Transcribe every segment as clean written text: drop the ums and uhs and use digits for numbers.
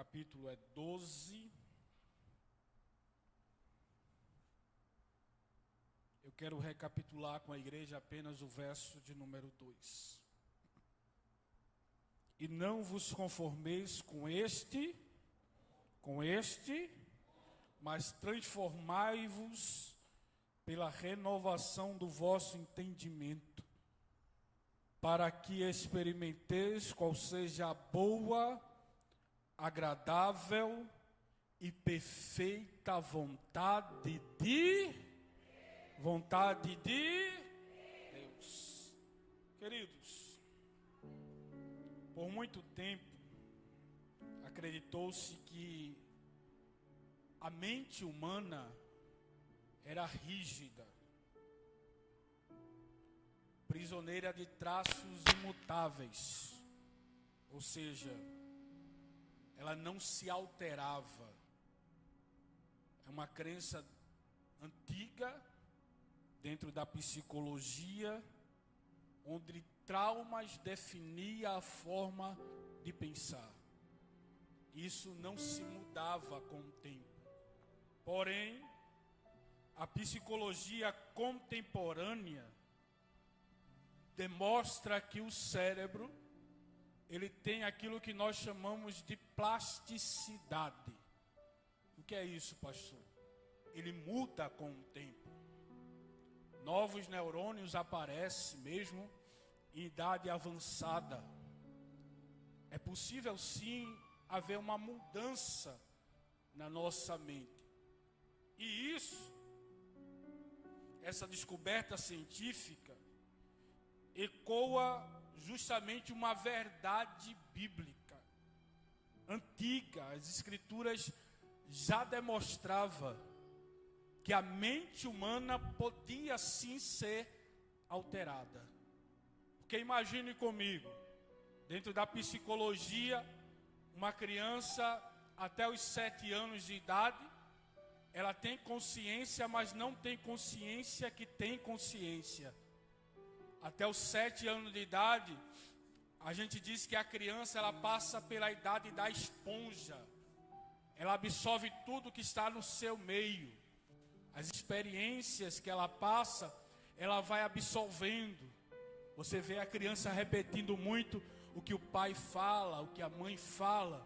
capítulo é 12. Eu quero recapitular com a igreja apenas o verso de número 2. E não vos conformeis com este, mas transformai-vos pela renovação do vosso entendimento, para que experimenteis qual seja a boa, agradável e perfeita vontade de Deus. Queridos, por muito tempo acreditou-se que a mente humana era rígida, prisioneira de traços imutáveis, ou seja, ela não se alterava. É uma crença antiga dentro da psicologia, onde traumas definia a forma de pensar. Isso não se mudava com o tempo. Porém, a psicologia contemporânea demonstra que o cérebro, ele tem aquilo que nós chamamos de plasticidade. O que é isso, pastor? Ele muda com o tempo. Novos neurônios aparecem mesmo em idade avançada. É possível sim haver uma mudança na nossa mente. E isso, essa descoberta científica, ecoa justamente uma verdade bíblica antiga. As escrituras já demonstravam que a mente humana podia sim ser alterada. Porque imagine comigo, dentro da psicologia, uma criança até os 7 anos de idade, ela tem consciência, mas não tem consciência que tem consciência. Até os 7 anos de idade, a gente diz que a criança ela passa pela idade da esponja. Ela absorve tudo que está no seu meio. As experiências que ela passa, ela vai absorvendo. Você vê a criança repetindo muito o que o pai fala, o que a mãe fala.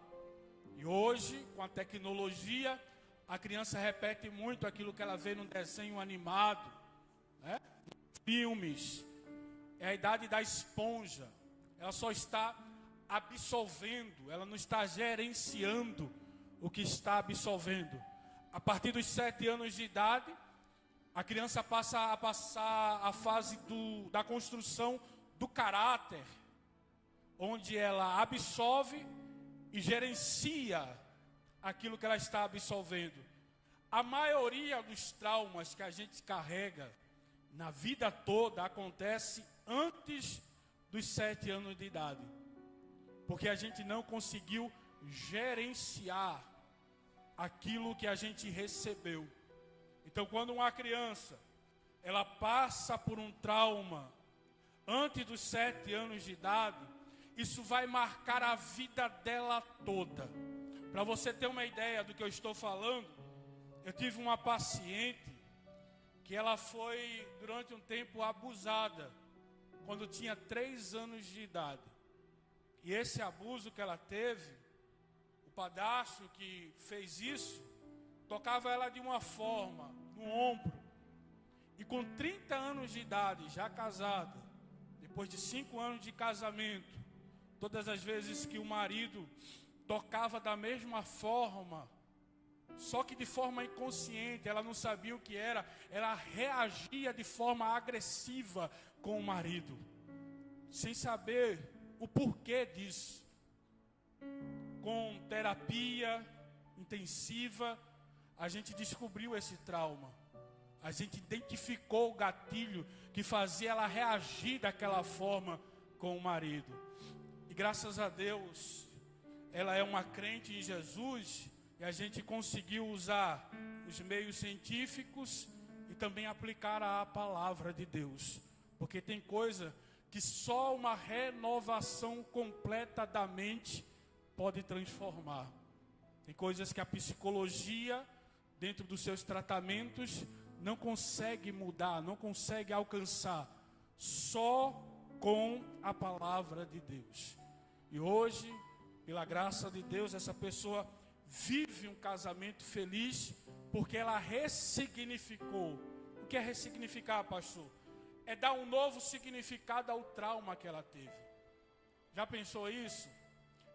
E hoje, com a tecnologia, a criança repete muito aquilo que ela vê no desenho animado, né? Filmes. É a idade da esponja. Ela só está absorvendo, ela não está gerenciando o que está absorvendo. A partir dos 7 anos de idade, a criança passa a passar a fase da construção do caráter, onde ela absorve e gerencia aquilo que ela está absorvendo. A maioria dos traumas que a gente carrega na vida toda acontece antes dos 7 anos de idade, porque a gente não conseguiu gerenciar aquilo que a gente recebeu. Então, quando uma criança ela passa por um trauma antes dos 7 anos de idade, isso vai marcar a vida dela toda. Para você ter uma ideia do que eu estou falando, eu tive uma paciente que ela foi durante um tempo abusada quando tinha 3 anos de idade. E esse abuso que ela teve, o padrasto que fez isso, tocava ela de uma forma, no ombro. E com 30 anos de idade, já casada, depois de 5 anos de casamento, todas as vezes que o marido tocava da mesma forma, só que de forma inconsciente, ela não sabia o que era, ela reagia de forma agressiva com o marido, sem saber o porquê disso. Com terapia intensiva, a gente descobriu esse trauma. A gente identificou o gatilho que fazia ela reagir daquela forma com o marido. E graças a Deus, ela é uma crente em Jesus, e a gente conseguiu usar os meios científicos e também aplicar a palavra de Deus. Porque tem coisa que só uma renovação completa da mente pode transformar. Tem coisas que a psicologia, dentro dos seus tratamentos, não consegue mudar, não consegue alcançar, só com a palavra de Deus. E hoje, pela graça de Deus, essa pessoa vive um casamento feliz, porque ela ressignificou. O que é ressignificar, pastor? É dar um novo significado ao trauma que ela teve. Já pensou isso?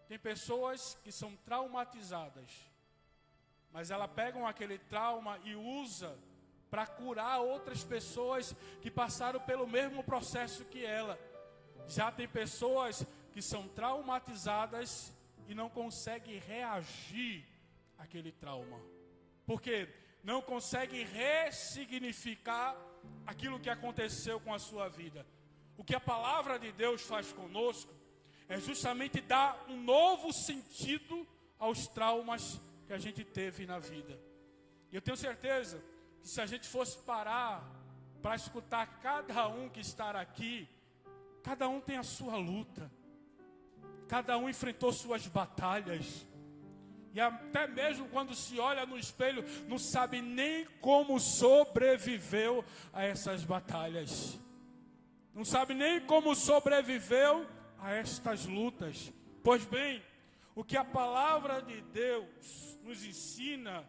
Tem pessoas que são traumatizadas, mas elas pegam aquele trauma e usa para curar outras pessoas que passaram pelo mesmo processo que ela. Já tem pessoas que são traumatizadas e não conseguem reagir àquele trauma. Por quê? Não conseguem ressignificar aquilo que aconteceu com a sua vida. O que a palavra de Deus faz conosco é justamente dar um novo sentido aos traumas que a gente teve na vida. E eu tenho certeza que se a gente fosse parar para escutar cada um que está aqui, cada um tem a sua luta, cada um enfrentou suas batalhas. E até mesmo quando se olha no espelho, não sabe nem como sobreviveu a essas batalhas. Não sabe nem como sobreviveu a estas lutas. Pois bem, o que a palavra de Deus nos ensina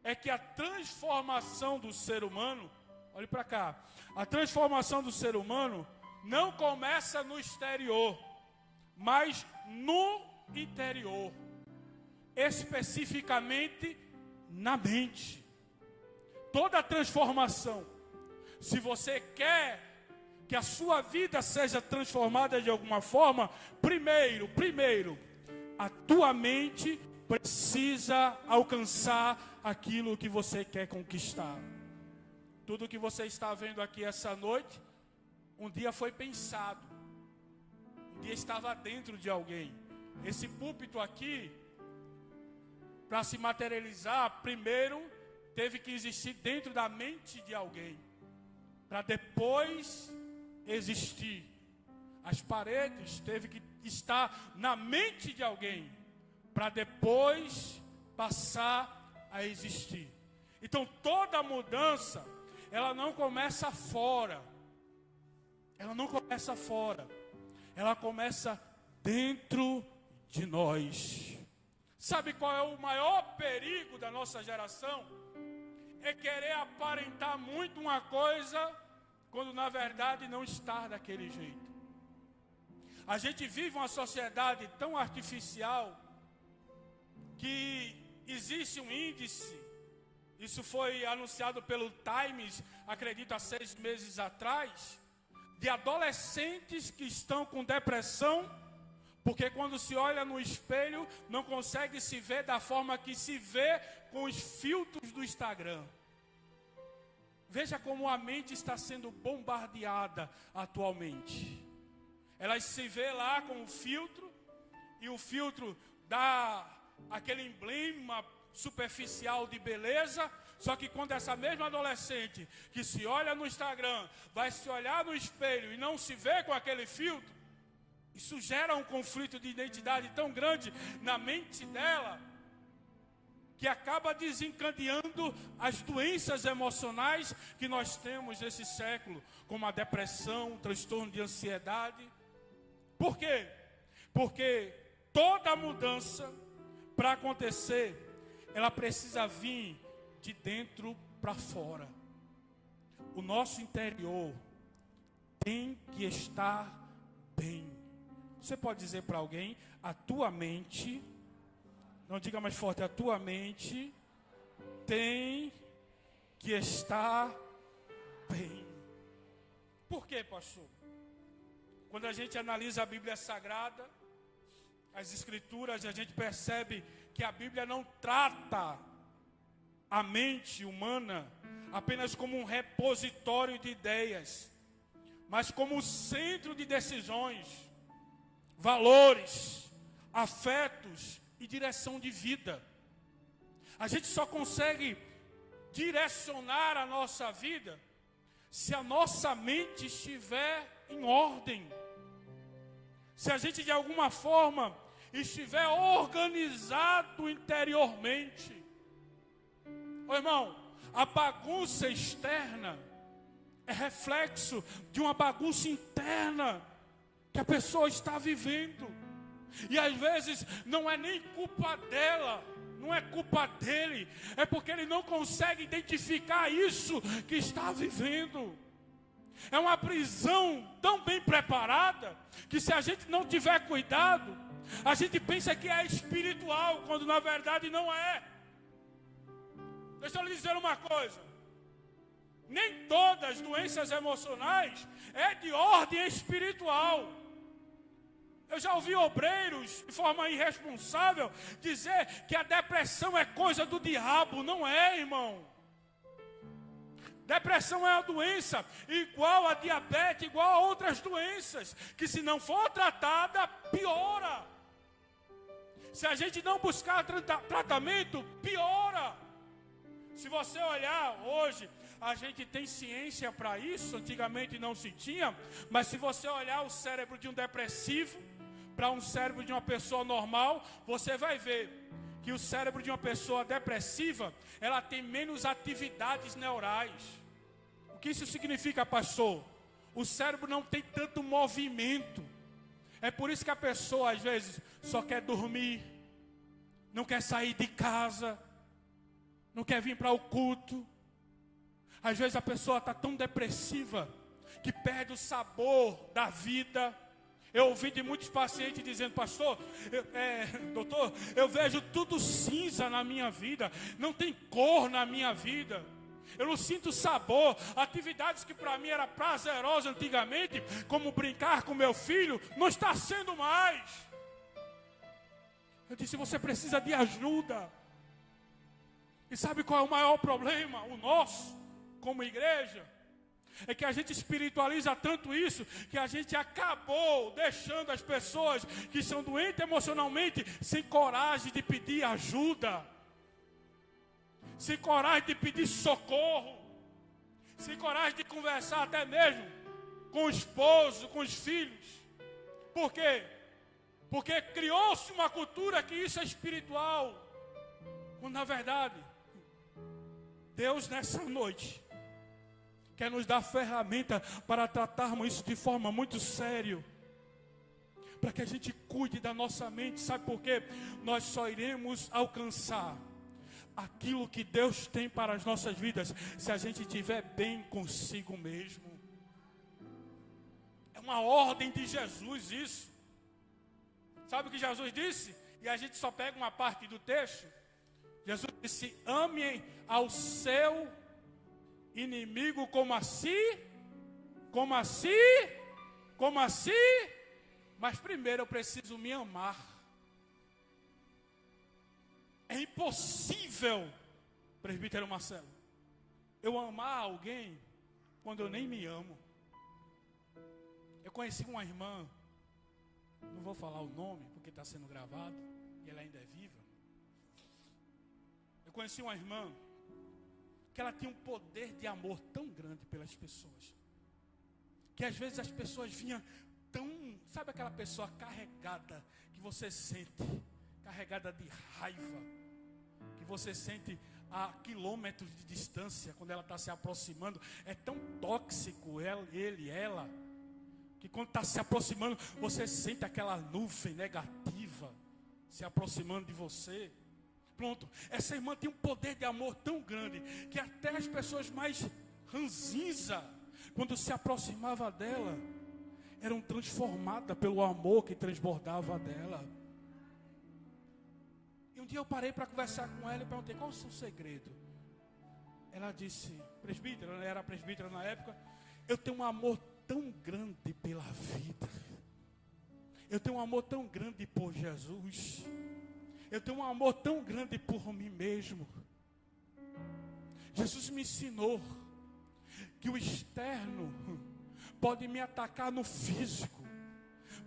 é que a transformação do ser humano, olhe para cá, a transformação do ser humano não começa no exterior, mas no interior. Especificamente na mente. Toda transformação, se você quer que a sua vida seja transformada de alguma forma, primeiro, a tua mente precisa alcançar aquilo que você quer conquistar. Tudo que você está vendo aqui essa noite, um dia foi pensado, um dia estava dentro de alguém. Esse púlpito aqui, para se materializar, primeiro teve que existir dentro da mente de alguém, para depois existir. As paredes teve que estar na mente de alguém, para depois passar a existir. Então toda mudança, ela não começa fora. Ela não começa fora. Ela começa dentro de nós. Sabe qual é o maior perigo da nossa geração? É querer aparentar muito uma coisa, quando na verdade não está daquele jeito. A gente vive uma sociedade tão artificial, que existe um índice, isso foi anunciado pelo Times, acredito há 6 meses atrás, de adolescentes que estão com depressão, porque quando se olha no espelho, não consegue se ver da forma que se vê com os filtros do Instagram. Veja como a mente está sendo bombardeada atualmente. Ela se vê lá com o filtro, e o filtro dá aquele emblema superficial de beleza. Só que quando essa mesma adolescente que se olha no Instagram, vai se olhar no espelho e não se vê com aquele filtro, isso gera um conflito de identidade tão grande na mente dela, que acaba desencadeando as doenças emocionais que nós temos nesse século, como a depressão, o transtorno de ansiedade. Por quê? Porque toda mudança, para acontecer, ela precisa vir de dentro para fora. O nosso interior tem que estar bem. Você pode dizer para alguém: a tua mente, não diga mais forte, a tua mente tem que estar bem. Por quê, pastor? Quando a gente analisa a Bíblia Sagrada, as Escrituras, a gente percebe que a Bíblia não trata a mente humana apenas como um repositório de ideias, mas como centro de decisões, valores, afetos e direção de vida. A gente só consegue direcionar a nossa vida se a nossa mente estiver em ordem. Se a gente de alguma forma estiver organizado interiormente. Ô irmão, a bagunça externa é reflexo de uma bagunça interna que a pessoa está vivendo. E às vezes não é nem culpa dela, não é culpa dele, é porque ele não consegue identificar isso que está vivendo. É uma prisão tão bem preparada que, se a gente não tiver cuidado, a gente pensa que é espiritual, quando na verdade não é. Deixa eu lhe dizer uma coisa: nem todas as doenças emocionais é de ordem espiritual. Eu já ouvi obreiros, de forma irresponsável, dizer que a depressão é coisa do diabo. Não é, irmão. Depressão é uma doença igual a diabetes, igual a outras doenças, que se não for tratada, piora. Se a gente não buscar tratamento, piora. Se você olhar hoje, a gente tem ciência para isso, antigamente não se tinha, mas se você olhar o cérebro de um depressivo para um cérebro de uma pessoa normal, você vai ver que o cérebro de uma pessoa depressiva, ela tem menos atividades neurais. O que isso significa, pastor? O cérebro não tem tanto movimento. É por isso que a pessoa às vezes só quer dormir, não quer sair de casa, não quer vir para o culto. Às vezes a pessoa está tão depressiva que perde o sabor da vida. Eu ouvi de muitos pacientes dizendo: pastor, doutor, eu vejo tudo cinza na minha vida, não tem cor na minha vida, eu não sinto sabor. Atividades que para mim eram prazerosas antigamente, como brincar com meu filho, não está sendo mais. Eu disse: você precisa de ajuda. E sabe qual é o maior problema? O nosso, como igreja, é que a gente espiritualiza tanto isso, que a gente acabou deixando as pessoas que são doentes emocionalmente sem coragem de pedir ajuda, sem coragem de pedir socorro, sem coragem de conversar até mesmo com o esposo, com os filhos. Por quê? Porque criou-se uma cultura que isso é espiritual, quando na verdade Deus nessa noite quer nos dar ferramenta para tratarmos isso de forma muito séria, para que a gente cuide da nossa mente. Sabe por quê? Nós só iremos alcançar aquilo que Deus tem para as nossas vidas se a gente estiver bem consigo mesmo. É uma ordem de Jesus isso. Sabe o que Jesus disse? E a gente só pega uma parte do texto. Jesus disse: ame ao seu inimigo como assim? Como assim? Como assim? Mas primeiro eu preciso me amar. É impossível, presbítero Marcelo, eu amar alguém quando eu nem me amo. Eu conheci uma irmã, não vou falar o nome porque está sendo gravado e ela ainda é viva. Eu conheci uma irmã que ela tinha um poder de amor tão grande pelas pessoas, que às vezes as pessoas vinham tão, sabe aquela pessoa carregada, que você sente, carregada de raiva, que você sente a quilômetros de distância, quando ela está se aproximando, é tão tóxico ela, que quando está se aproximando, você sente aquela nuvem negativa se aproximando de você. Pronto, essa irmã tem um poder de amor tão grande, que até as pessoas mais ranzinza, quando se aproximava dela, eram transformadas pelo amor que transbordava dela. E um dia eu parei para conversar com ela e perguntei: qual é o seu segredo? Ela disse, presbítera, ela era presbítera na época: eu tenho um amor tão grande pela vida, eu tenho um amor tão grande por Jesus, eu tenho um amor tão grande por mim mesmo. Jesus me ensinou que o externo pode me atacar no físico,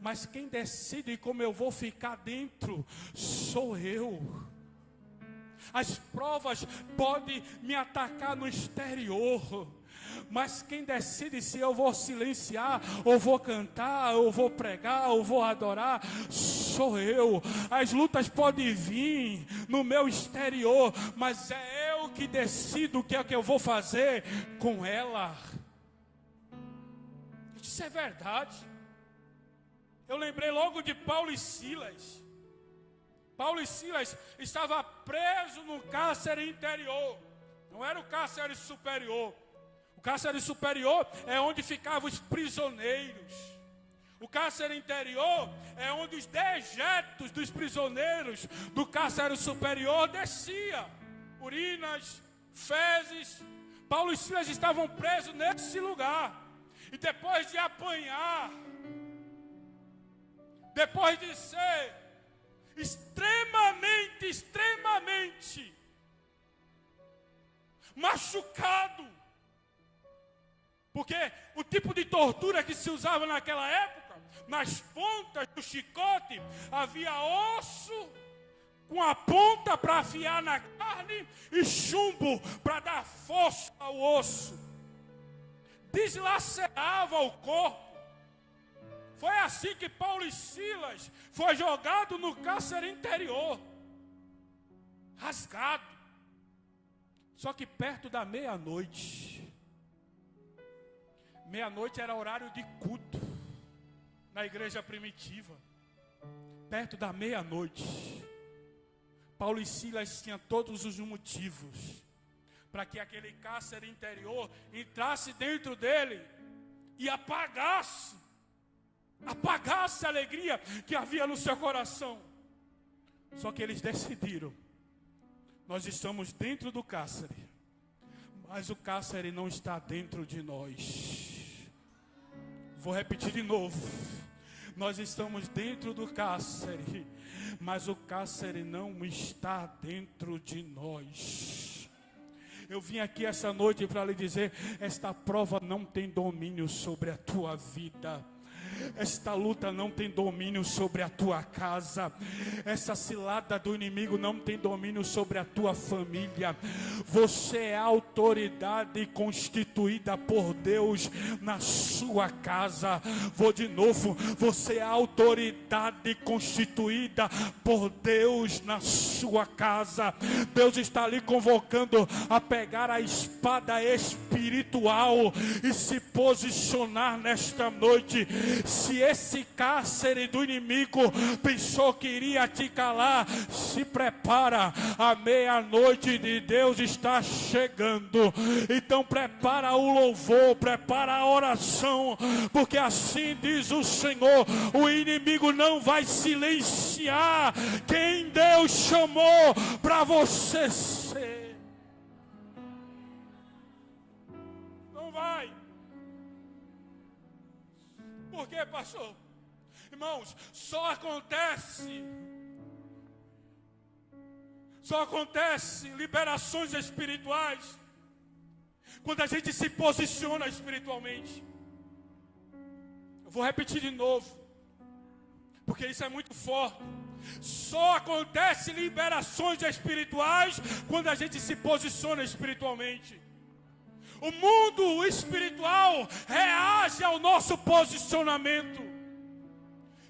mas quem decide como eu vou ficar dentro sou eu. As provas podem me atacar no exterior, Mas quem decide se eu vou silenciar, ou vou cantar, ou vou pregar, ou vou adorar, sou eu. As lutas podem vir no meu exterior, mas é eu que decido o que é que eu vou fazer com ela. Isso é verdade. Eu lembrei logo de Paulo e Silas. Paulo e Silas estavam presos no cárcere interior. Não era o cárcere superior. O cárcere superior é onde ficavam os prisioneiros. O cárcere interior é onde os dejetos dos prisioneiros do cárcere superior descia. Urinas, fezes. Paulo e Silas estavam presos nesse lugar. E depois de apanhar, depois de ser extremamente machucado, porque o tipo de tortura que se usava naquela época, nas pontas do chicote, havia osso com a ponta para afiar na carne e chumbo para dar força ao osso. Deslacerava o corpo. Foi assim que Paulo e Silas foi jogado no cárcere interior, rasgado. Só que perto da meia-noite era horário de culto na igreja primitiva. Perto da meia-noite, Paulo e Silas tinham todos os motivos para que aquele cárcere interior entrasse dentro dele e apagasse a alegria que havia no seu coração. Só que eles decidiram: nós estamos dentro do cárcere, mas o cárcere não está dentro de nós. Vou repetir de novo: nós estamos dentro do cárcere, mas o cárcere não está dentro de nós. Eu vim aqui essa noite para lhe dizer: esta prova não tem domínio sobre a tua vida. Esta luta não tem domínio sobre a tua casa. Essa cilada do inimigo não tem domínio sobre a tua família. Você é a autoridade constituída por Deus na sua casa. Vou de novo: você é a autoridade constituída por Deus na sua casa. Deus está lhe convocando a pegar a espada espiritual e se posicionar nesta noite. Se esse cárcere do inimigo pensou que iria te calar, se prepara, a meia-noite de Deus está chegando. Então prepara o louvor, prepara a oração, porque assim diz o Senhor: o inimigo não vai silenciar quem Deus chamou para você ser. Não vai. Por quê, pastor? Irmãos, só acontece liberações espirituais quando a gente se posiciona espiritualmente. Eu vou repetir de novo, porque isso é muito forte. Só acontece liberações espirituais quando a gente se posiciona espiritualmente. O mundo espiritual reage ao nosso posicionamento.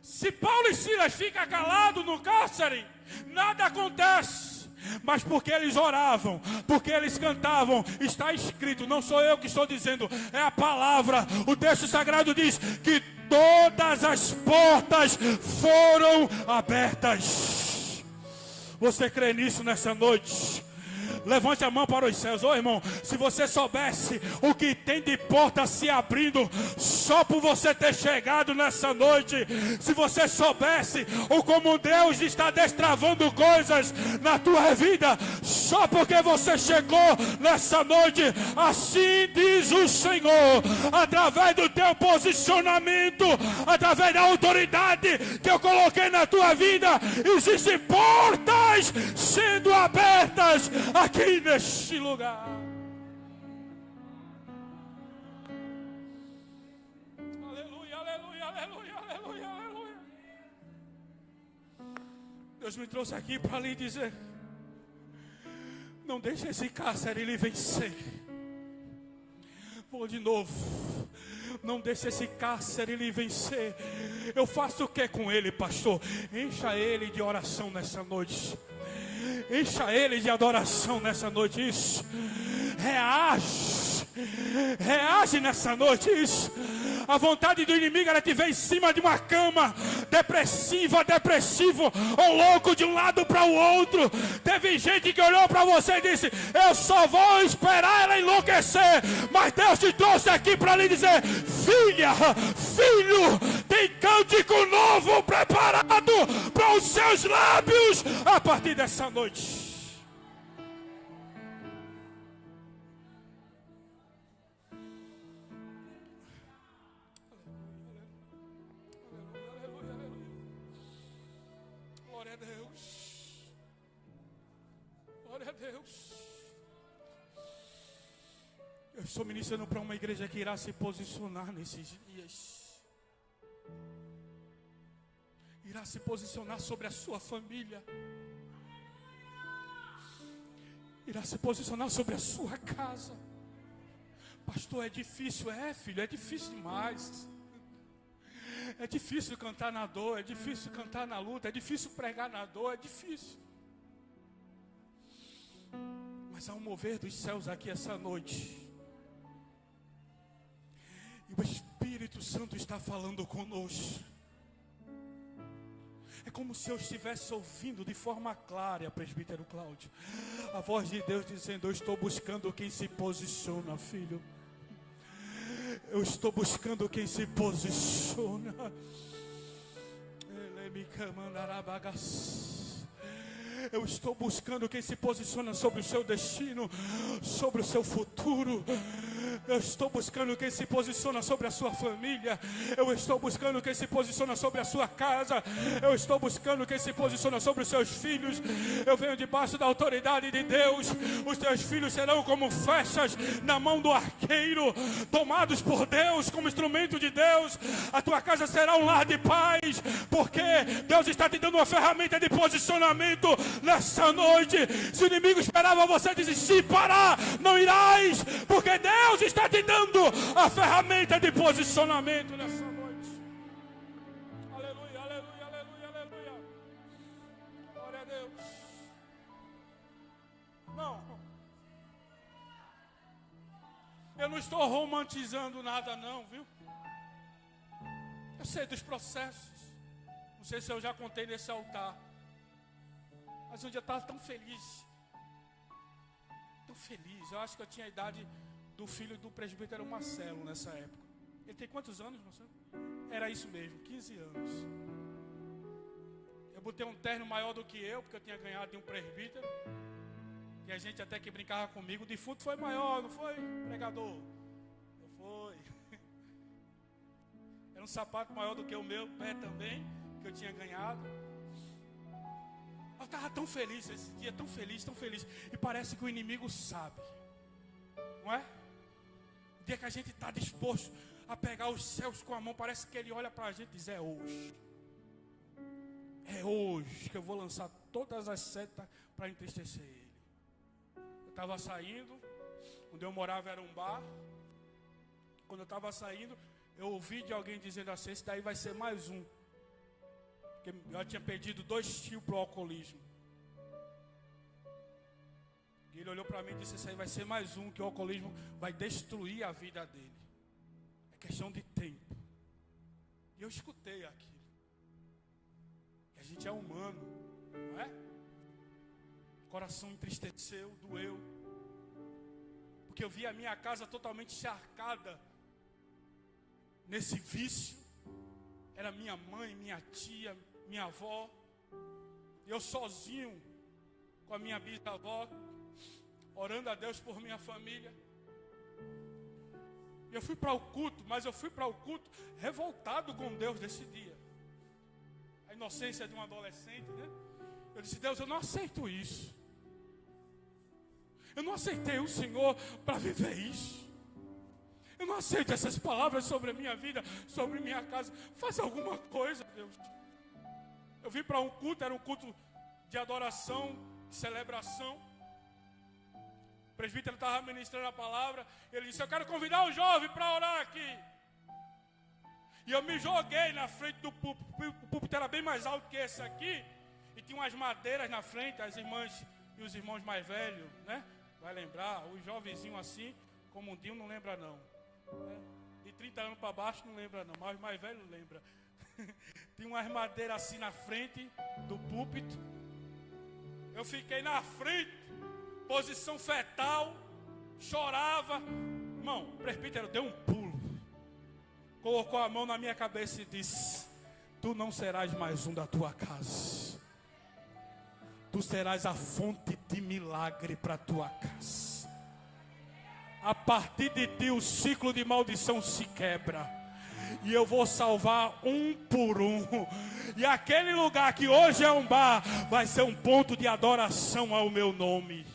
Se Paulo e Silas ficam calados no cárcere, nada acontece. Mas porque eles oravam, porque eles cantavam, está escrito, não sou eu que estou dizendo, é a palavra. O texto sagrado diz que todas as portas foram abertas. Você crê nisso nessa noite? Levante a mão para os céus. Ô irmão, se você soubesse o que tem de porta se abrindo só por você ter chegado nessa noite, se você soubesse o como Deus está destravando coisas na tua vida só porque você chegou nessa noite, assim diz o Senhor: através do teu posicionamento, através da autoridade que eu coloquei na tua vida, existem portas sendo abertas aqui neste lugar. Aleluia, aleluia, aleluia, aleluia, aleluia. Deus me trouxe aqui para lhe dizer: não deixe esse cárcere lhe vencer. Vou de novo. Não deixe esse cárcere lhe vencer. Eu faço o que com ele, pastor? Encha ele de oração nessa noite. Encha ele de adoração nessa noite. Isso. Reage nessa noite. Isso. A vontade do inimigo era te ver em cima de uma cama, depressivo, ou louco de um lado para o outro. Teve gente que olhou para você e disse: eu só vou esperar ela enlouquecer. Mas Deus te trouxe aqui para lhe dizer: filha, filho, tem cântico novo preparado para os seus lábios a partir dessa noite. Eu estou ministrando para uma igreja que irá se posicionar nesses dias. Irá se posicionar sobre a sua família. Irá se posicionar sobre a sua casa. Pastor, é difícil. É, filho, é difícil demais. É difícil cantar na dor, é difícil cantar na luta, é difícil pregar na dor, é difícil. Mas há um mover dos céus aqui essa noite. E o Espírito Santo está falando conosco. É como se eu estivesse ouvindo de forma clara, presbítero Cláudio, a voz de Deus dizendo: eu estou buscando quem se posiciona, filho. Eu estou buscando quem se posiciona. Ele me camandará bagaço. Eu estou buscando quem se posiciona sobre o seu destino, sobre o seu futuro. Eu estou buscando quem se posiciona sobre a sua família. Eu estou buscando quem se posiciona sobre a sua casa. Eu estou buscando quem se posiciona sobre os seus filhos. Eu venho debaixo da autoridade de Deus. Os teus filhos serão como flechas na mão do arqueiro, tomados por Deus como instrumento de Deus. A tua casa será um lar de paz, porque Deus está te dando uma ferramenta de posicionamento nessa noite. Se o inimigo esperava você desistir, parar, não irás, porque Deus está te dando a ferramenta de posicionamento nessa noite. Aleluia, aleluia, aleluia, aleluia. Glória a Deus. Não, eu não estou romantizando nada não, viu? Eu sei dos processos. Não sei se eu já contei nesse altar, mas um dia eu estava tão feliz. Tão feliz. Eu acho que eu tinha a idade do filho do presbítero Marcelo nessa época. Ele tem quantos anos, Marcelo? Era isso mesmo, 15 anos. Eu botei um terno maior do que eu, porque eu tinha ganhado de um presbítero. E a gente até que brincava comigo: o defunto foi maior, não foi, pregador? Não foi. Era um sapato maior do que o meu pé também, que eu tinha ganhado. Eu estava tão feliz esse dia, tão feliz, tão feliz. E parece que o inimigo sabe, não é? O dia que a gente está disposto a pegar os céus com a mão, parece que ele olha para a gente e diz: é hoje. É hoje que eu vou lançar todas as setas para entristecer ele. Eu estava saindo, onde eu morava era um bar. Quando eu estava saindo, eu ouvi de alguém dizendo assim: esse daí vai ser mais um. Porque eu tinha perdido 2 tios para o alcoolismo. E ele olhou para mim e disse: esse aí vai ser mais um, que o alcoolismo vai destruir a vida dele. É questão de tempo. E eu escutei aquilo. E a gente é humano, não é? O coração entristeceu, doeu. Porque eu vi a minha casa totalmente encharcada nesse vício. Era minha mãe, minha tia, minha avó. Eu sozinho com a minha bisavó, orando a Deus por minha família. Eu fui para o culto, mas eu fui para o culto revoltado com Deus desse dia. A inocência de um adolescente, né? Eu disse: Deus, eu não aceito isso. Eu não aceitei o Senhor para viver isso. Eu não aceito essas palavras sobre a minha vida, sobre minha casa. Faz alguma coisa, Deus. Eu vim para um culto, era um culto de adoração, de celebração. presbítero estava ministrando a palavra. Ele disse: eu quero convidar um jovem para orar aqui. E eu me joguei na frente do púlpito. O púlpito era bem mais alto que esse aqui. E tinha umas madeiras na frente. As irmãs e os irmãos mais velhos, né? Vai lembrar. Os jovenzinhos assim, como um dia, não lembra não. De 30 anos para baixo não lembra não. Mas os mais velhos lembra. Tinha umas madeiras assim na frente do púlpito. Eu fiquei na frente, posição fetal, chorava. Irmão, o presbítero deu um pulo, colocou a mão na minha cabeça e disse: tu não serás mais um da tua casa. Tu serás a fonte de milagre para a tua casa. A partir de ti o ciclo de maldição se quebra. E eu vou salvar um por um. E aquele lugar que hoje é um bar vai ser um ponto de adoração ao meu nome.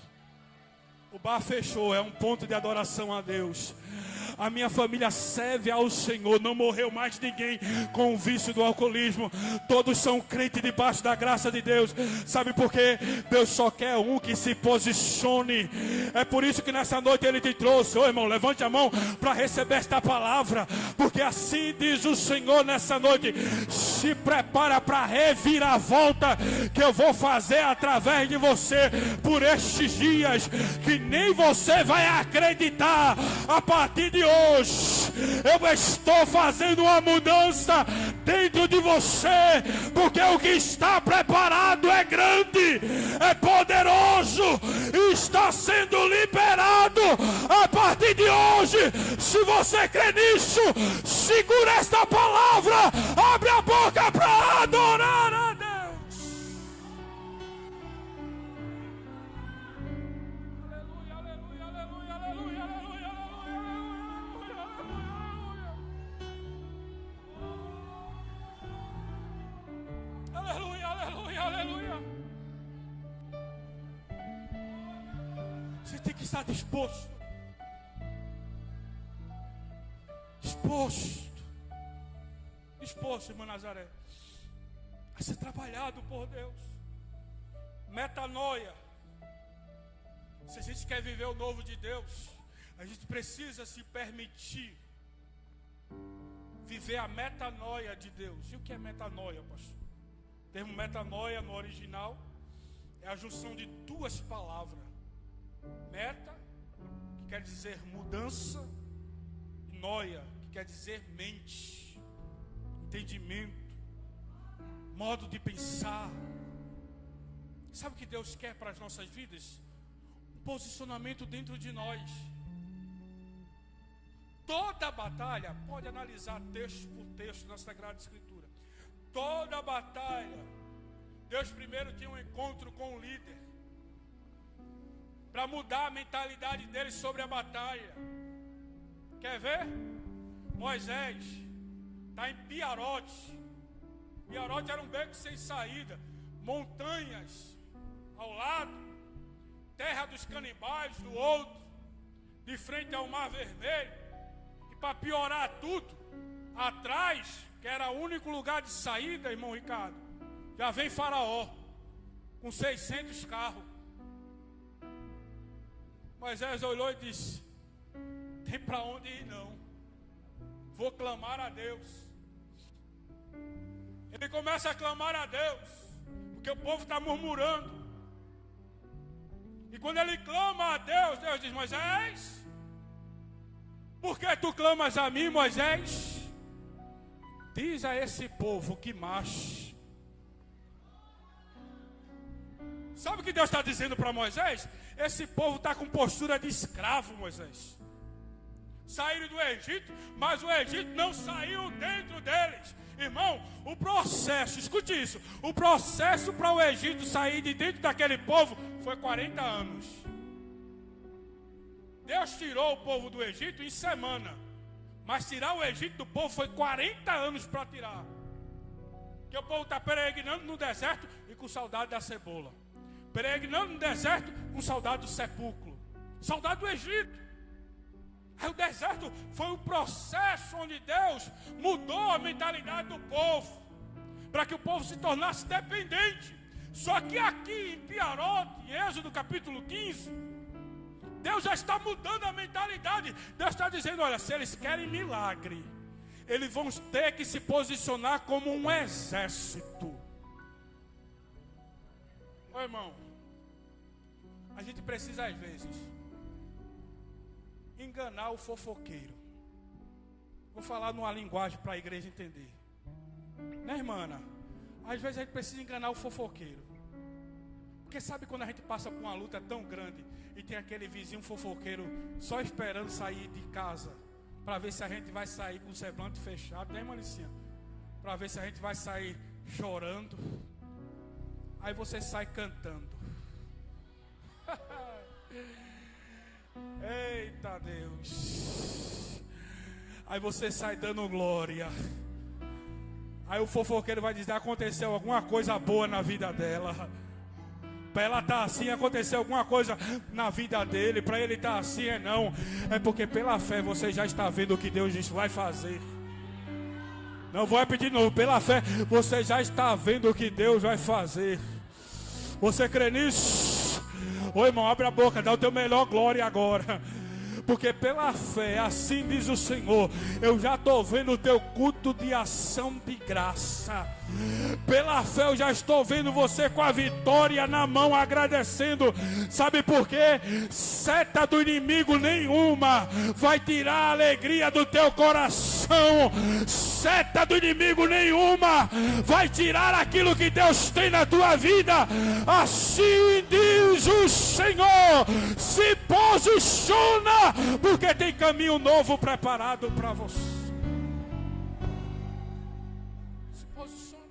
O bar fechou, é um ponto de adoração a Deus. A minha família serve ao Senhor. Não morreu mais ninguém com o vício do alcoolismo. Todos são crentes debaixo da graça de Deus. Sabe por quê? Deus só quer um que se posicione. É por isso que nessa noite Ele te trouxe. Ô irmão, levante a mão para receber esta palavra. Porque assim diz o Senhor nessa noite: se prepara para a reviravolta que eu vou fazer através de você por estes dias, que nem você vai acreditar. A partir de hoje eu estou fazendo uma mudança dentro de você, porque o que está preparado é grande, é poderoso, está sendo liberado a partir de hoje. Se você crê nisso, segura esta palavra, abre a boca para adorar a Deus. Aleluia, aleluia, aleluia. Você tem que estar disposto. Disposto, irmã Nazaré, a ser trabalhado por Deus. Metanoia. Se a gente quer viver o novo de Deus, a gente precisa se permitir viver a metanoia de Deus. E o que é metanoia, pastor? O termo metanoia no original é a junção de duas palavras: meta, que quer dizer mudança, e noia, que quer dizer mente, entendimento, modo de pensar. Sabe o que Deus quer para as nossas vidas? Um posicionamento dentro de nós. Toda batalha, pode analisar texto por texto na Sagrada Escritura. Toda batalha, Deus primeiro tinha um encontro com o líder para mudar a mentalidade dele sobre a batalha. Quer ver? Moisés está em Piarote. Piarote era um beco sem saída, montanhas ao lado, terra dos canibais do outro, de frente ao Mar Vermelho. E para piorar tudo, atrás, que era o único lugar de saída, irmão Ricardo, já vem Faraó com 600 carros. Moisés olhou e disse: tem para onde ir não, vou clamar a Deus. Ele começa a clamar a Deus, porque o povo está murmurando. E quando ele clama a Deus, Deus diz: Moisés, por que tu clamas a mim, Moisés? Diz a esse povo que marche. Sabe o que Deus está dizendo para Moisés? Esse povo está com postura de escravo, Moisés. Saíram do Egito, mas o Egito não saiu dentro deles. Irmão, o processo, escute isso, o processo para o Egito sair de dentro daquele povo foi 40 anos. Deus tirou o povo do Egito em semana, mas tirar o Egito do povo foi 40 anos para tirar. Porque o povo está peregrinando no deserto e com saudade da cebola, peregrinando no deserto com saudade do sepulcro, saudade do Egito. Aí o deserto foi um processo onde Deus mudou a mentalidade do povo, para que o povo se tornasse dependente. Só que aqui em Piarote, em Êxodo capítulo 15, Deus já está mudando a mentalidade. Deus está dizendo, olha, se eles querem milagre, eles vão ter que se posicionar como um exército. Ô irmão, a gente precisa às vezes enganar o fofoqueiro. Vou falar numa linguagem para a igreja entender. Né, irmã Ana? Às vezes a gente precisa enganar o fofoqueiro. Porque sabe quando a gente passa por uma luta tão grande e tem aquele vizinho fofoqueiro só esperando sair de casa para ver se a gente vai sair com o semblante fechado, né, Manicinha? Para ver se a gente vai sair chorando. Aí você sai cantando. Eita Deus. Aí você sai dando glória. Aí o fofoqueiro vai dizer, aconteceu alguma coisa boa na vida dela. Para ela estar assim, aconteceu alguma coisa na vida dele. Para ele estar assim, não. É porque pela fé você já está vendo o que Deus disse vai fazer. Não vou repetir de novo. Pela fé você já está vendo o que Deus vai fazer. Você crê nisso? Ô irmão, abre a boca, dá o teu melhor glória agora. Porque pela fé, assim diz o Senhor, eu já estou vendo o teu culto de ação de graça. Pela fé eu já estou vendo você com a vitória na mão agradecendo. Sabe por quê? Seta do inimigo nenhuma vai tirar a alegria do teu coração. Seta do inimigo nenhuma vai tirar aquilo que Deus tem na tua vida. Assim diz o Senhor. Se posiciona, porque tem caminho novo preparado para você. Se posiciona.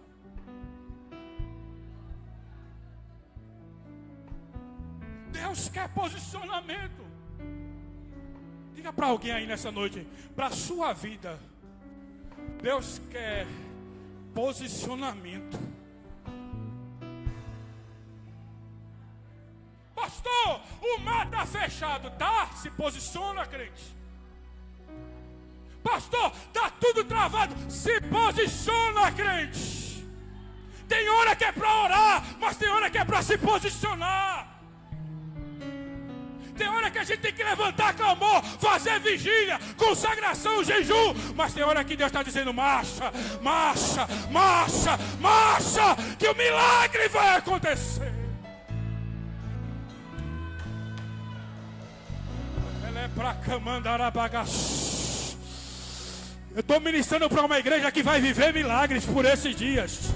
Deus quer posicionamento. Diga para alguém aí nessa noite, para a sua vida, Deus quer posicionamento. Pastor, o mar está fechado, tá? Se posiciona, crente. Pastor, está tudo travado. Se posiciona, crente. Tem hora que é para orar, mas tem hora que é para se posicionar. Tem hora que a gente tem que levantar clamor, fazer vigília, consagração, jejum. Mas tem hora que Deus está dizendo, marcha, marcha, marcha, marcha, que o milagre vai acontecer. Ela é para Camandarabagas. Eu estou ministrando para uma igreja que vai viver milagres por esses dias.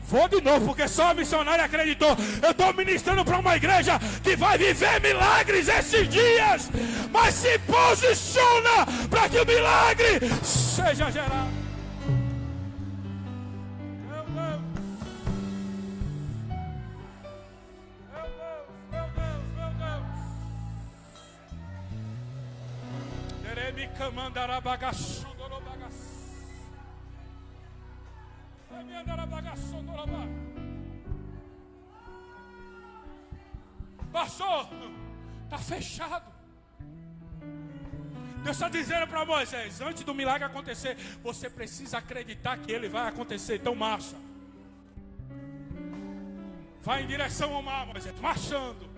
Vou de novo, porque só a missionária acreditou. Eu estou ministrando para uma igreja que vai viver milagres esses dias. Mas se posiciona para que o milagre seja gerado. Meu Deus. Meu Deus, meu Deus, meu Deus. Teremi camandarabagassu. Pastor, está fechado. Deus está dizendo para Moisés, antes do milagre acontecer, você precisa acreditar que ele vai acontecer. Então marcha. Vai em direção ao mar, Moisés, marchando.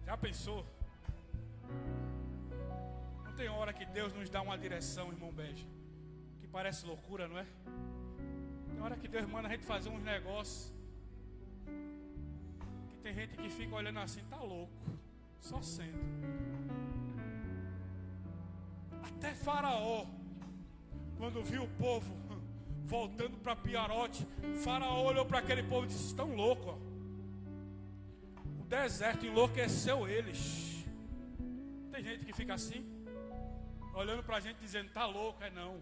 Já pensou? Não tem hora que Deus nos dá uma direção, irmão Beja, que parece loucura, não é? Tem hora que Deus manda a gente fazer uns negócios que tem gente que fica olhando assim, tá louco, só sendo. Até Faraó, quando viu o povo voltando para Piarote, Faraó olhou para aquele povo e disse, estão loucos, ó. O deserto enlouqueceu eles. Tem gente que fica assim, olhando para a gente dizendo, tá louco, não.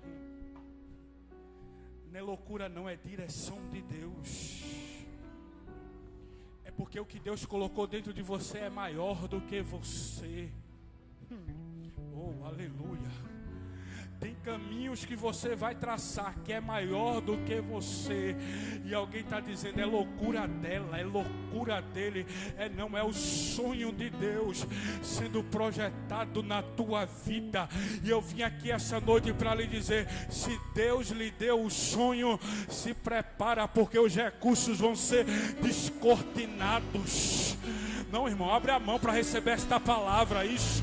Não é loucura não, é direção de Deus. É porque o que Deus colocou dentro de você é maior do que você. Oh, aleluia. Tem caminhos que você vai traçar que é maior do que você. E alguém está dizendo, é loucura dela, é loucura dele. Não, é o sonho de Deus sendo projetado na tua vida. E eu vim aqui essa noite para lhe dizer, se Deus lhe deu o sonho, se prepara, porque os recursos vão ser descortinados. Não, irmão, abre a mão para receber esta palavra. Isso.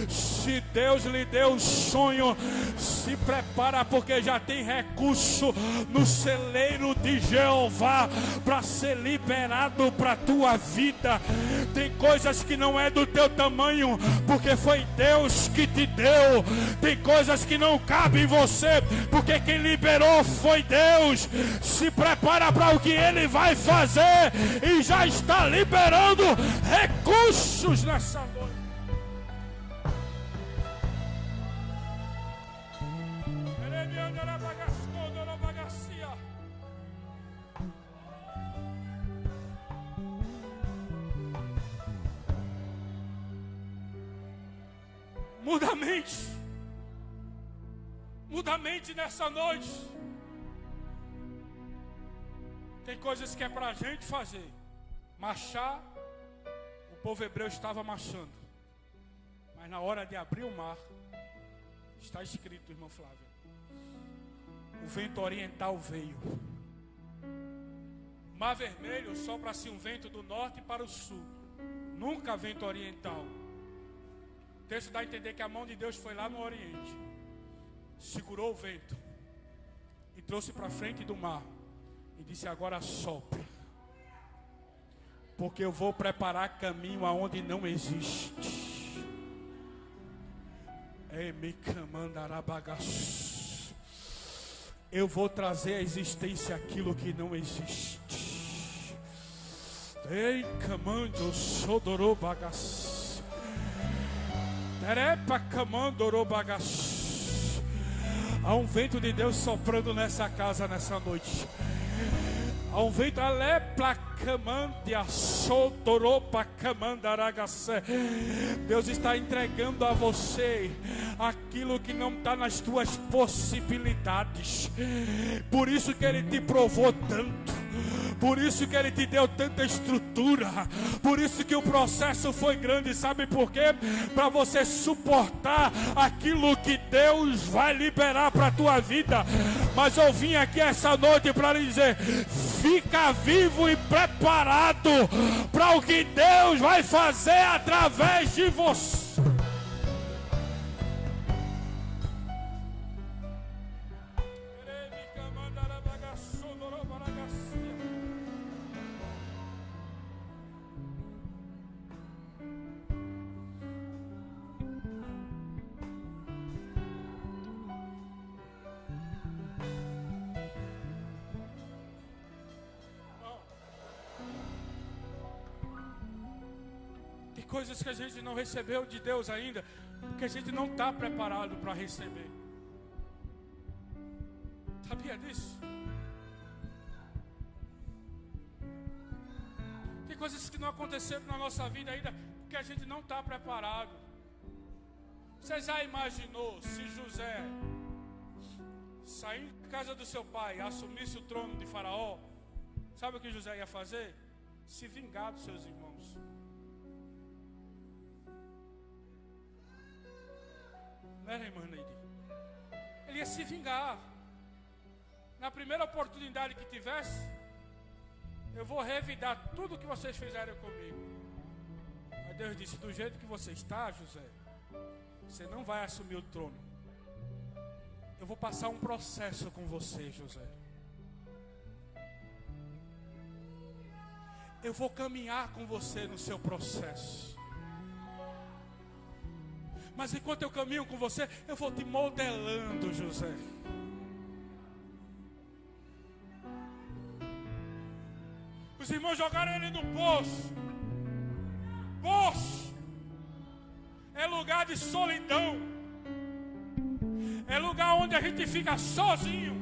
Se Deus lhe deu o sonho, se prepara, porque já tem recurso no celeiro de Jeová para ser liberado para a tua vida. Tem coisas que não é do teu tamanho, porque foi Deus que te deu. Tem coisas que não cabem em você, porque quem liberou foi Deus. Se prepara para o que Ele vai fazer, e já está liberando recursos nessa noite. Muda a mente. Muda a mente nessa noite. Tem coisas que é para a gente fazer. Marchar, o povo hebreu estava marchando. Mas na hora de abrir o mar, está escrito, irmão Flávio, o vento oriental veio. Mar Vermelho sopra-se um vento do norte para o sul. Nunca vento oriental. O texto dá a entender que a mão de Deus foi lá no oriente, segurou o vento e trouxe para frente do mar e disse, agora sopra, porque eu vou preparar caminho aonde não existe. Eu vou trazer à existência aquilo que não existe. Ei, camando sodorô bagaço. Há um vento de Deus soprando nessa casa nessa noite. Há um vento Deus está entregando a você aquilo que não está nas tuas possibilidades. Por isso que Ele te provou tanto. Por isso que Ele te deu tanta estrutura. Por isso que o processo foi grande. Sabe por quê? Para você suportar aquilo que Deus vai liberar para a tua vida. Mas eu vim aqui essa noite para lhe dizer, fica vivo e preparado para o que Deus vai fazer através de você. Coisas que a gente não recebeu de Deus ainda, porque a gente não está preparado para receber. Sabia disso? Tem coisas que não aconteceram na nossa vida ainda, porque a gente não está preparado. Você já imaginou se José, saindo da casa do seu pai, assumisse o trono de Faraó? Sabe o que José ia fazer? Se vingar dos seus irmãos. Não era, irmã Neide? Ele ia se vingar. Na primeira oportunidade que tivesse, eu vou revidar tudo que vocês fizeram comigo. Mas Deus disse, do jeito que você está, José, você não vai assumir o trono. Eu vou passar um processo com você, José. Eu vou caminhar com você no seu processo. Mas enquanto eu caminho com você, eu vou te modelando, José. Os irmãos jogaram ele no poço. Poço é lugar de solidão. É lugar onde a gente fica sozinho.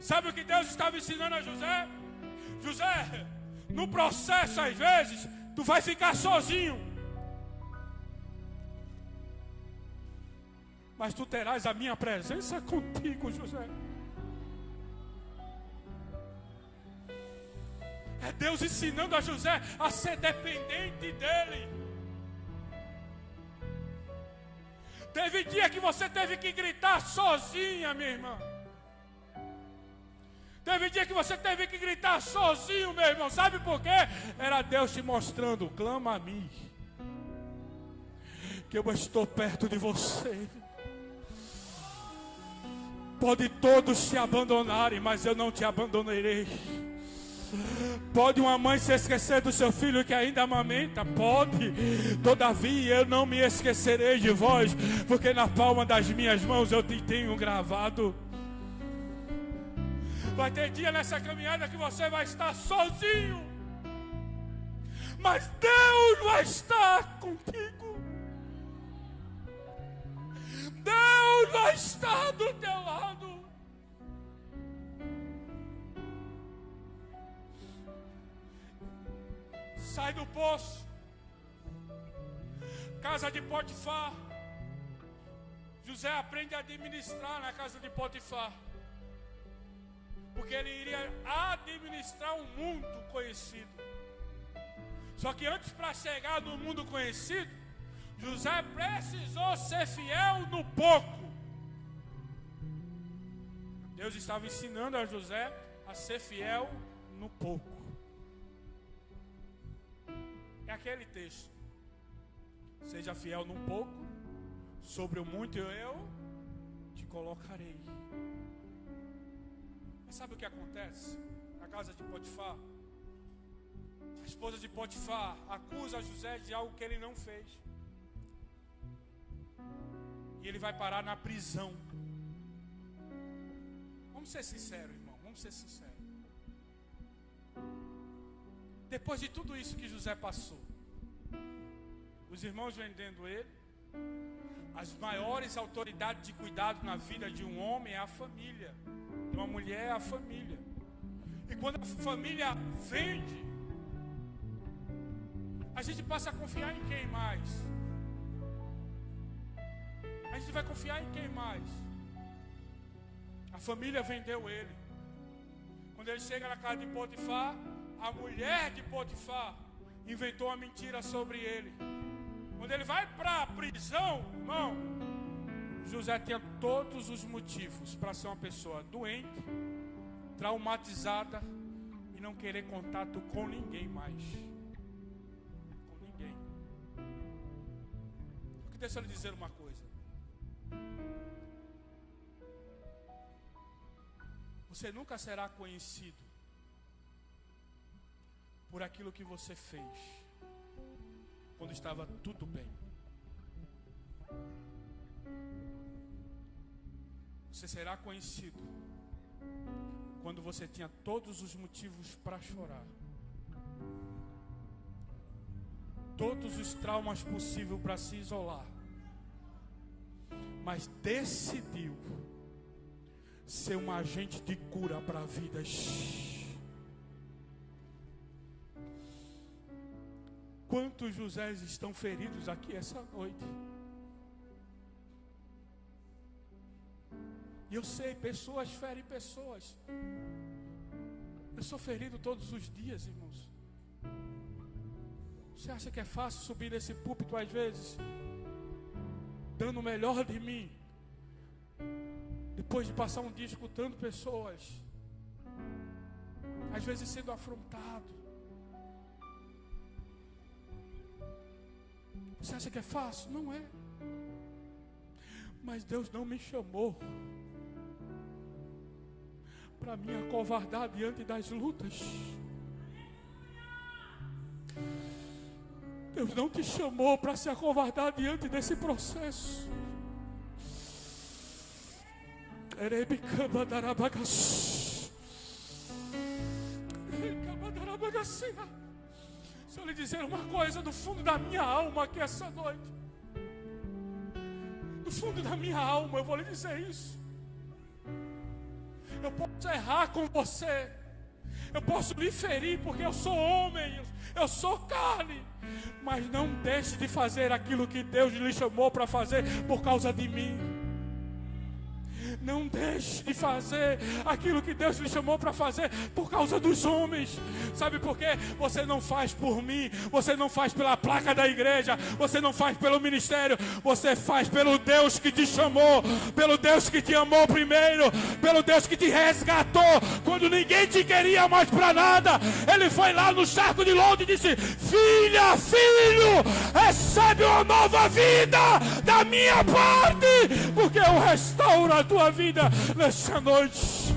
Sabe o que Deus estava ensinando a José? José, no processo às vezes, tu vai ficar sozinho. mas tu terás a minha presença contigo, José. É Deus ensinando a José a ser dependente dele. Teve dia que você teve que gritar sozinha, minha irmã. Teve dia que você teve que gritar sozinho, meu irmão. Sabe por quê? Era Deus te mostrando: clama a mim, que eu estou perto de você. Pode todos te abandonarem, mas eu não te abandonarei. Pode uma mãe se esquecer do seu filho que ainda amamenta? Pode. Todavia eu não me esquecerei de vós, porque na palma das minhas mãos eu te tenho gravado. Vai ter dia nessa caminhada que você vai estar sozinho, mas Deus vai estar contigo. Deus vai estar do teu lado. Sai do poço, casa de Potifar. José aprende a administrar na casa de Potifar, porque ele iria administrar um mundo conhecido. Só que antes, para chegar no mundo conhecido, José precisou ser fiel no pouco. Deus estava ensinando a José a ser fiel no pouco. É aquele texto: seja fiel num pouco, sobre o muito eu te colocarei. Mas sabe o que acontece na casa de Potifar? A esposa de Potifar acusa José de algo que ele não fez, e ele vai parar na prisão. Vamos ser sinceros, irmão, vamos ser sinceros. Depois de tudo isso que José passou, os irmãos vendendo ele, as maiores autoridades de cuidado na vida de um homem é a família, de uma mulher é a família. E quando a família vende, a gente passa a confiar em quem mais? A gente vai confiar em quem mais? A família vendeu ele. Quando ele chega na casa de Potifar, a mulher de Potifar inventou uma mentira sobre ele. Quando ele vai para a prisão, irmão, José tinha todos os motivos para ser uma pessoa doente, traumatizada e não querer contato com ninguém mais. Com ninguém. Porque deixa eu lhe dizer uma coisa. Você nunca será conhecido por aquilo que você fez quando estava tudo bem. Você será conhecido quando você tinha todos os motivos para chorar, todos os traumas possíveis para se isolar, mas decidiu ser um agente de cura para vidas. Quantos Josés estão feridos aqui essa noite? E eu sei, pessoas ferem pessoas. Eu sou ferido todos os dias, irmãos. Você acha que é fácil subir nesse púlpito às vezes, dando o melhor de mim, depois de passar um dia escutando pessoas, às vezes sendo afrontado? Você acha que é fácil? Não é. Mas Deus não me chamou para me acovardar diante das lutas. Deus não te chamou para se acovardar diante desse processo. Se eu lhe dizer uma coisa do fundo da minha alma aqui essa noite, do fundo da minha alma eu vou lhe dizer isso. Eu posso errar com você, eu posso lhe ferir porque eu sou homem, eu sou carne, mas não deixe de fazer aquilo que Deus lhe chamou para fazer por causa de mim. Não deixe de fazer aquilo que Deus lhe chamou para fazer por causa dos homens. Sabe por quê? Você não faz por mim, você não faz pela placa da igreja, você não faz pelo ministério, você faz pelo Deus que te chamou, pelo Deus que te amou primeiro, pelo Deus que te resgatou quando ninguém te queria mais para nada. Ele foi lá no charco de Londres e disse: filha, filho, recebe uma nova vida da minha parte, porque eu restauro a tua vida nessa noite.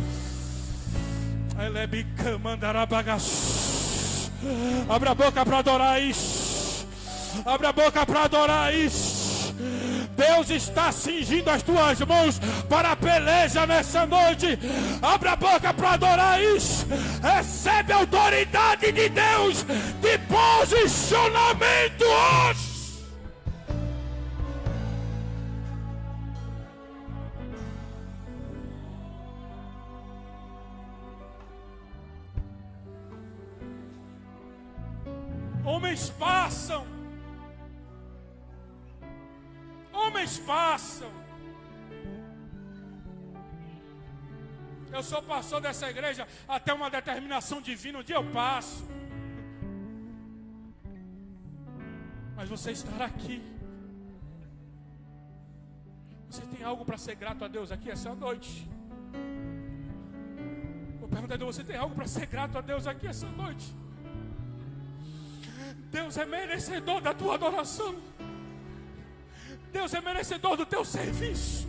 Abra a boca para adorar isso. Abra a boca para adorar isso. Deus está cingindo as tuas mãos para a peleja nessa noite. Abra a boca para adorar isso. Recebe a autoridade de Deus de posicionamento hoje. Homens passam. Homens passam. Eu sou pastor dessa igreja até uma determinação divina. Um dia eu passo. Mas você estará aqui. Você tem algo para ser grato a Deus aqui essa noite? Eu pergunto a Deus: você tem algo para ser grato a Deus aqui essa noite? Deus é merecedor da tua adoração. Deus é merecedor do teu serviço.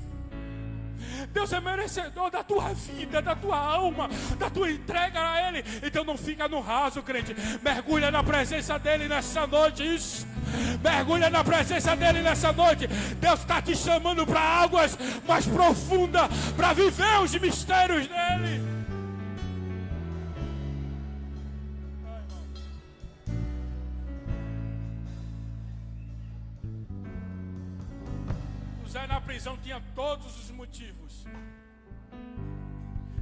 Deus é merecedor da tua vida, da tua alma, da tua entrega a Ele. Então não fica no raso, crente. Mergulha na presença dEle nessa noite. Isso. Mergulha na presença dEle nessa noite. Deus está te chamando para águas mais profundas, para viver os mistérios dEle. José na prisão tinha todos os motivos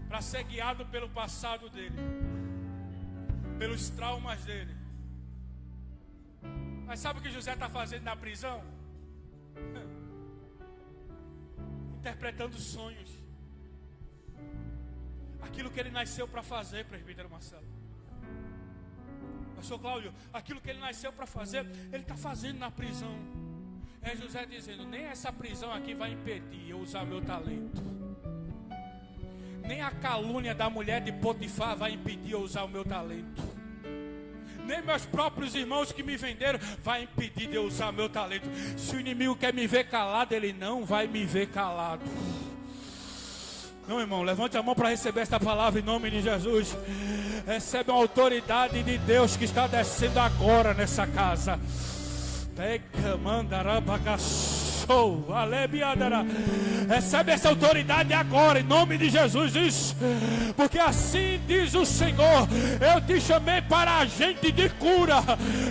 para ser guiado pelo passado dele, pelos traumas dele. Mas sabe o que José está fazendo na prisão? Interpretando sonhos. Aquilo que ele nasceu para fazer, presbítero Marcelo. Pastor Cláudio, aquilo que ele nasceu para fazer, ele está fazendo na prisão. É José dizendo: nem essa prisão aqui vai impedir eu usar meu talento. Nem a calúnia da mulher de Potifar vai impedir eu usar o meu talento. Nem meus próprios irmãos que me venderam vai impedir de eu usar meu talento. Se o inimigo quer me ver calado, ele não vai me ver calado. Não, irmão, levante a mão para receber esta palavra em nome de Jesus. Recebe a autoridade de Deus que está descendo agora nessa casa. Recebe essa autoridade agora em nome de Jesus. Isso. Porque assim diz o Senhor: eu te chamei para agente de cura.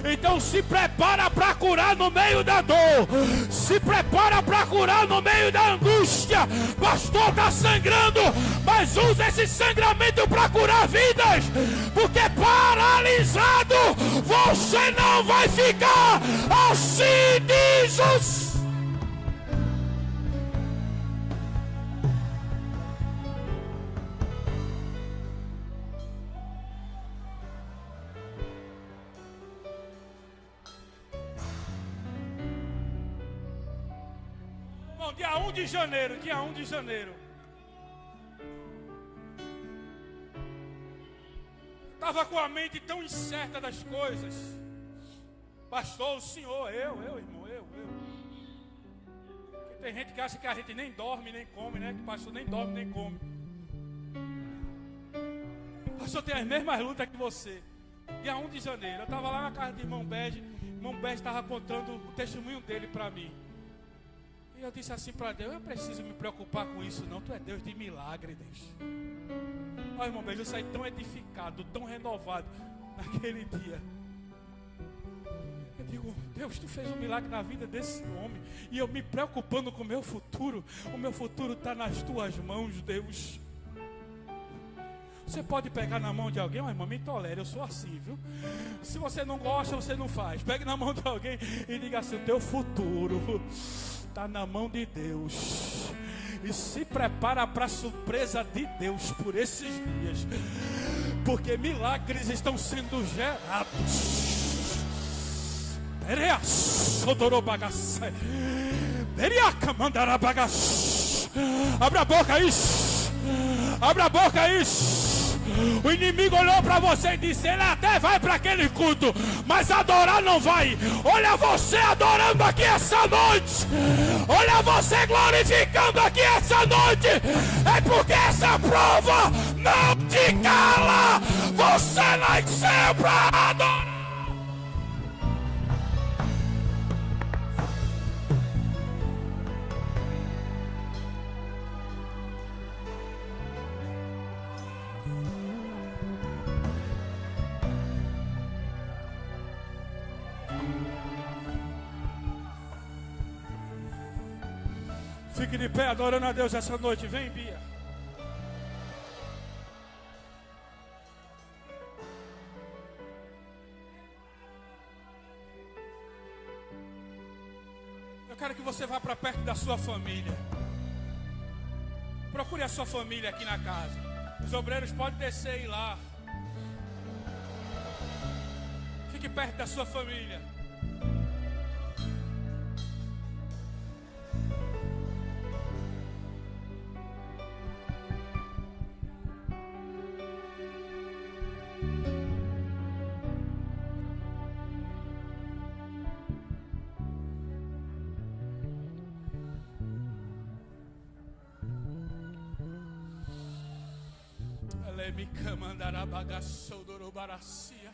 Então se prepara para curar no meio da dor. Se prepara para curar no meio da angústia. Pastor, está sangrando, mas usa esse sangramento para curar vidas. Porque paralisado você não vai ficar. Assim diz o dia 1 de janeiro. Estava com a mente tão incerta das coisas. Pastor, o senhor, eu, irmão. Porque tem gente que acha que a gente nem dorme, nem come, né? Que o pastor nem dorme, nem come. O pastor tem as mesmas lutas que você. Dia 1 de janeiro, eu estava lá na casa de irmão Bege. Irmão Bege estava contando o testemunho dele para mim. E eu disse assim para Deus: eu preciso me preocupar com isso não. Tu é Deus de milagre, Deus. Olha, irmão Bege, eu saí tão edificado, tão renovado naquele dia. Eu digo: Deus, tu fez um milagre na vida desse homem. E eu me preocupando com o meu futuro. O meu futuro está nas tuas mãos, Deus. Você pode pegar na mão de alguém: oh, irmão, me tolere, eu sou assim, viu? Se você não gosta, você não faz. Pegue na mão de alguém e diga assim: o teu futuro está na mão de Deus. E se prepara para a surpresa de Deus por esses dias. Porque milagres estão sendo gerados. Abra a boca aí. Abra a boca aí. O inimigo olhou para você e disse: ele até vai para aquele culto, mas adorar não vai. Olha você adorando aqui essa noite. Olha você glorificando aqui essa noite. É porque essa prova não te cala. Você nasceu para adorar. Fique de pé adorando a Deus essa noite. Vem, Bia. Eu quero que você vá para perto da sua família. Procure a sua família aqui na casa. Os obreiros podem descer e ir lá. Fique perto da sua família. Me camandará bagaçou do Urubaracia.